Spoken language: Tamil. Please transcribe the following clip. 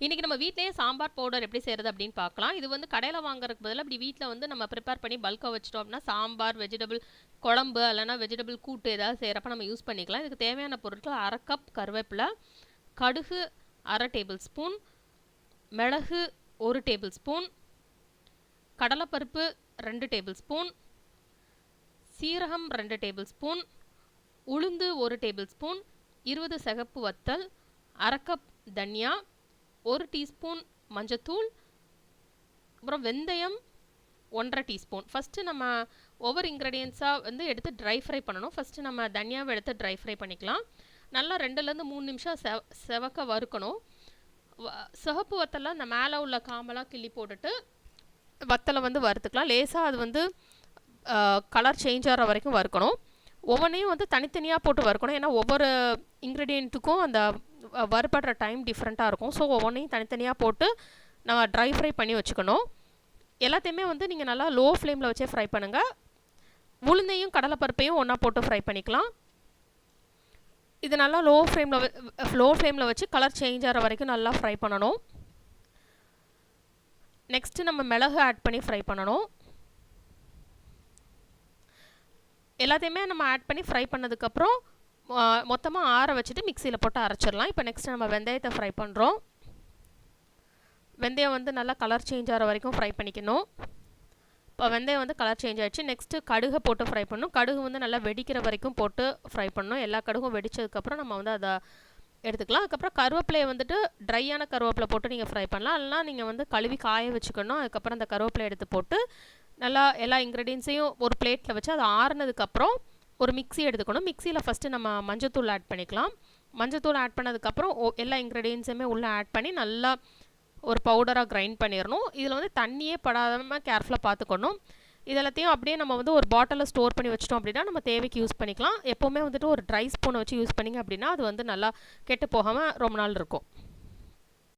இன்றைக்கி நம்ம வீட்டிலேயே சாம்பார் பவுடர் எப்படி செய்கிறது அப்படின்னு பார்க்கலாம். இது வந்து கடையில் வாங்குறதுக்கு பதிலாக இப்படி வீட்டில் வந்து நம்ம ப்ரிப்பேர் பண்ணி பல்காக வச்சிட்டோம் அப்படின்னா சாம்பார், வெஜிடபிள் குழம்பு இல்லைனா வெஜிடபிள் கூட்டு ஏதாவது செய்கிறப்ப நம்ம யூஸ் பண்ணிக்கலாம். இதுக்கு தேவையான பொருட்கள் 1/2 கப் கருவேப்பிலை, கடுகு 1/2 டேபிள் ஸ்பூன், மிளகு 1 டேபிள் ஸ்பூன், கடலைப்பருப்பு 2 டேபிள் ஸ்பூன், சீரகம் 2 டேபிள் ஸ்பூன், உளுந்து 1 டேபிள் ஸ்பூன், 20 சிகப்பு வத்தல், 1/2 கப் தனியா, 1 டீஸ்பூன் மஞ்சத்தூள், அப்புறம் வெந்தயம் 1/2 டீஸ்பூன். ஃபஸ்ட்டு நம்ம ஒவ்வொரு இன்க்ரீடியன்ஸாக வந்து எடுத்து ட்ரை ஃப்ரை பண்ணணும். ஃபஸ்ட்டு நம்ம தனியாவை எடுத்து ட்ரை ஃப்ரை பண்ணிக்கலாம். நல்லா 2லேருந்து 3 நிமிஷம் செவக்க வறுக்கணும். சிகப்பு வத்தலாம் அந்த மேலே உள்ள காம்பெல்லாம் கிள்ளி போட்டுட்டு வத்தலை வந்து வறுத்துக்கலாம். லேசாக அது வந்து கலர் சேஞ்ச் ஆகிற வரைக்கும் வறுக்கணும். ஒவ்வொன்றையும் வந்து தனித்தனியாக போட்டு வறுக்கணும். ஏன்னா ஒவ்வொரு இன்க்ரீடியண்ட்டுக்கும் அந்த வறுபடுற டைம் டிஃப்ரெண்ட்டாக இருக்கும். ஸோ ஒவ்வொன்றையும் தனித்தனியாக போட்டு நம்ம ட்ரை ஃப்ரை பண்ணி வச்சுக்கணும். எல்லாத்தையுமே வந்து நீங்கள் நல்லா லோ ஃப்ளேமில் வச்சே ஃப்ரை பண்ணுங்கள். உளுந்தையும் கடலைப்பருப்பையும் ஒன்றா போட்டு ஃப்ரை பண்ணிக்கலாம். இது நல்லா லோ ஃப்ளேமில் வச்சு கலர் சேஞ்ச் ஆகிற வரைக்கும் நல்லா ஃப்ரை பண்ணணும். நெக்ஸ்ட்டு நம்ம மிளகு ஆட் பண்ணி ஃப்ரை பண்ணணும். எல்லாத்தையுமே நம்ம ஆட் பண்ணி ஃப்ரை பண்ணதுக்கப்புறம் மொத்தமாக ஆற வச்சுட்டு மிக்சியில் போட்டு அரைச்சிடலாம். இப்போ நெக்ஸ்ட் நம்ம வெந்தயத்தை ஃப்ரை பண்ணுறோம். வெந்தயம் வந்து நல்லா கலர் சேஞ்ச் ஆகிற வரைக்கும் ஃப்ரை பண்ணிக்கணும். இப்போ வெந்தயம் வந்து கலர் சேஞ்ச் ஆகிடுச்சு. நெக்ஸ்ட்டு கடுகை போட்டு ஃப்ரை பண்ணணும். கடுகு வந்து நல்லா வெடிக்கிற வரைக்கும் போட்டு ஃப்ரை பண்ணணும். எல்லா கடுகும் வெடித்ததுக்கப்புறம் நம்ம வந்து அதை எடுத்துக்கலாம். அதுக்கப்புறம் கருவேப்பிலையை வந்துட்டு ட்ரையான கருவேப்பிலை போட்டு நீங்கள் ஃப்ரை பண்ணலாம். இல்லைனா நீங்கள் வந்து கழுவி காய வச்சுக்கணும். அதுக்கப்புறம் அந்த கருவேப்பிலை எடுத்து போட்டு நல்லா எல்லா இன்க்ரீடியன்ஸையும் ஒரு பிளேட்டில் வச்சு அதை ஆறுனதுக்கப்புறம் ஒரு மிக்ஸி எடுத்துக்கணும். மிக்சியில் ஃபஸ்ட்டு நம்ம மஞ்சத்தூள் ஆட் பண்ணிக்கலாம். மஞ்சத்தூள் ஆட் பண்ணதுக்கப்புறம் எல்லா இன்க்ரீடியன்ஸுமே உள்ளே ஆட் பண்ணி நல்லா ஒரு பவுடராக கிரைண்ட் பண்ணிடணும். இதில் வந்து தண்ணியே படாமல் கேர்ஃபுல்லாக பார்த்துக்கணும். இதெல்லாத்தையும் அப்படியே நம்ம வந்து ஒரு பாட்டிலில் ஸ்டோர் பண்ணி வச்சிட்டோம் அப்படின்னா நம்ம தேவைக்கு யூஸ் பண்ணிக்கலாம். எப்போவுமே வந்துட்டு ஒரு ட்ரை ஸ்பூனை வச்சு யூஸ் பண்ணிங்க அப்படின்னா அது வந்து நல்லா கெட்டு போகாமல் ரொம்ப நாள் இருக்கும்.